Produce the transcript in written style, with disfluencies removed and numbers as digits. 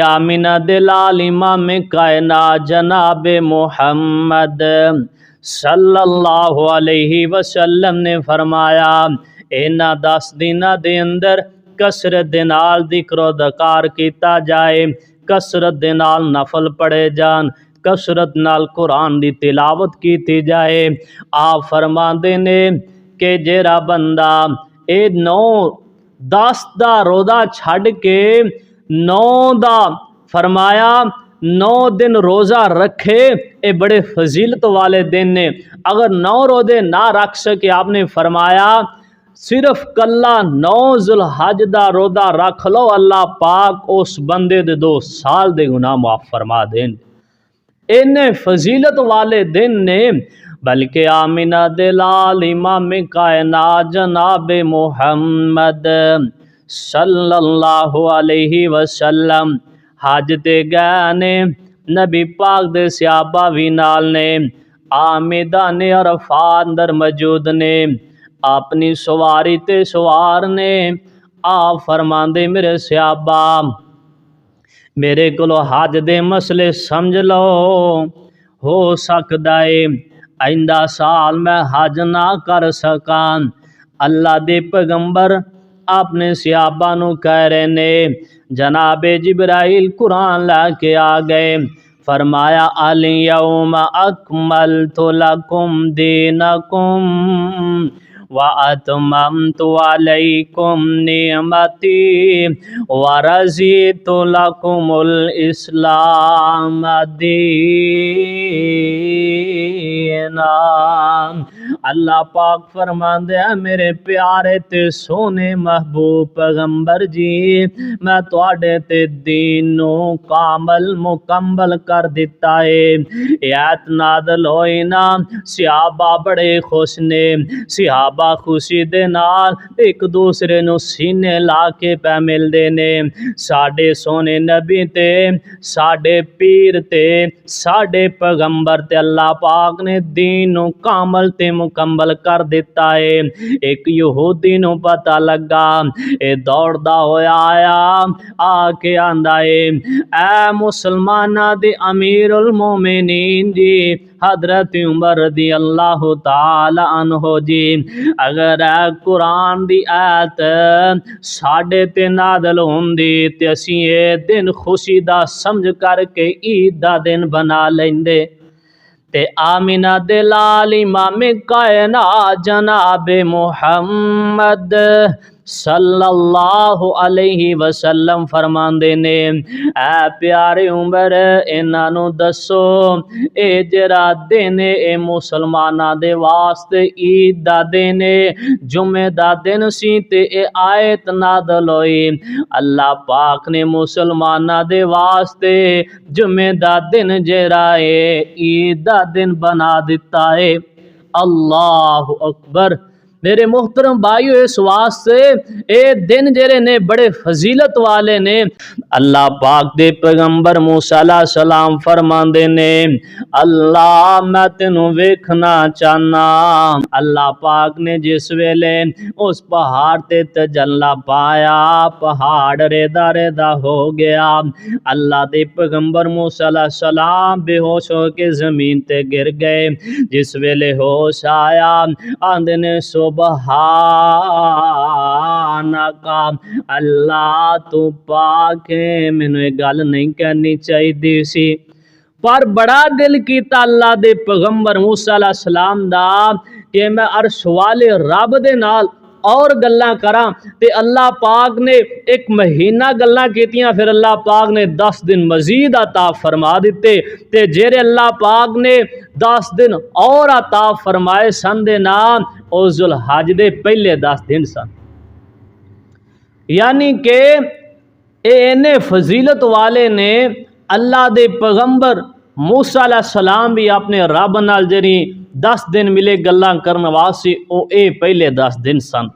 आमिना दिलाल इमाम कायना जनाब मोहम्मद सल्लल्लाहु अलैहि वसल्लम ने फरमाया, इन्हां 10 दिनां दे अंदर कसरत दे नाल जिक्र दकार किया जाए, कसरत दे नाल नफल पढ़े जान, कसरत नाल कुरान दी तिलावत की जाए। आप फरमाते ने कि जेड़ा बंदा ए 9-10 दा रोज़ा छड़ के 9 दा फरमाया 9 दिन रोज़ा रखे, ये बड़े फजीलत वाले दिन ने। अगर 9 रोज़े ना रख सके, आपने फरमाया सिर्फ कला 9 जुलहज दा रोज़ा रख लो, अल्लाह पाक उस बंदे दे 2 साल दे गुनाह माफ फरमा देन। इन्ने फजीलत वाले दिन ने। बल्कि आमिना दिलाल इमाम कायनात जनाब मोहम्मद सल्लल्लाहु अलैहि वसल्लम हज ते गए ने, नबी पाक दे सहाबा भी नाल ने, आ मैदान अरफात अंदर मौजूद ने, अपनी सवारी ते सवार ने। आप फरमांदे मेरे सहाबा मेरे को हज दे मसले समझ लो, हो सकता है आइंदा साल मैं हज ना कर सका। अल्लाह दे पैगंबर अपने सहाबा नू कह रहे ने, जनाबे जिब्राइल कुरान लाके आ गए, फरमाया अल यौम अकमलतु लकुम दीनकुम व अतममतु अलैकुम निअमती व रज़ीतु लकुमुल इस्लाम दीना। अल्लाह पाक फरमांदे है मेरे प्यारे ते सोने महबूब पैगंबर जी, मैं तुहाडे ते दीन नू कामल मुकम्मल कर दिता है। आयत नाज़िल होई ना, सहाबा बड़े खुश ने, सहाबा खुशी दे नाल एक दूसरे नू सीने ला के पै मिलदे ने। साडे सोने नबी ते साडे पीर ते साडे पैगंबर ते अल्लाह पाक ने दीन नू कामल ते मुकम्मल कर दिता है। एक यहूदी नू पता लगा, ए दौड़दा होया आया, आके आंदा है, ऐ मुसलमाना दे अमीरुल मोमिनीन जी हजरत उमर रदी अल्लाह ताला अन्हो जी, अगर कुरान दी आयत साडे ते नाज़िल हुंदी ते असीं ए दिन खुशी दा समझ करके ईद दा दिन बना लेंदे। ते आमिना दिलाल इमाम कायनात जनाबे मोहम्मद सल्लल्लाहु अलैहि वसल्लम फरमांदे ने, ऐ प्यारे उमर इन्हां नू दसो ए जरा दिन ए मुसलमाना दे वास्ते ईद दा दिन जुमे दा दिन सी ते ए आयत नाज़िल होई। अल्लाह पाक ने मुसलमाना दे वास्ते जुमे दा दिन जरा ईद दा दिन बना दिता है। अल्लाहु अकबर। मेरे मुहतरम भाइयों, इस वास्ते ए दिन जेरे ने बड़े फजीलत वाले ने। अल्लाह पाक दे पैगंबर मूसा अलैहिस्सलाम फरमांदे ने, अल्लाह मैं तेनू वेखना चाहना। अल्लाह पाक ने जिस वेले उस पहाड़ ते तजल्ला पाया, पहाड़ रेदा रेदा हो गया। अल्लाह दे पैगंबर मूसा अलैहिस्सलाम बेहोश होके जमीन ते गिर गए। जिस वेले होश आया, आंदे ने सुबहानका, अल्लाह तू पाक है, मैनू ये गल नहीं कहनी चाहिए सी, पर बड़ा दिल कीता अल्लाह दे पैगंबर मूसा अलैहिस्सलाम दा कि मैं अर्श वाले रब दे नाल और गल्लां करा। ते अल्लाह पाक ने एक महीना गल्लां कीतियां, फिर अल्लाह पाक ने 10 दिन मजीद अता फरमा दिते। ते जेरे अल्लाह पाक ने 10 दिन और अता फरमाए सन दे नाम उस जुलहज दे पहले 10 दिन सन। यानी कि इन्ने फजीलत वाले ने। अल्लाह दे पैगंबर मूसा अलैहिस्सलाम भी अपने रब नाल जरी 10 दिन मिले गल्लां करन वास्ते, ओ ए पहले 10 दिन सन।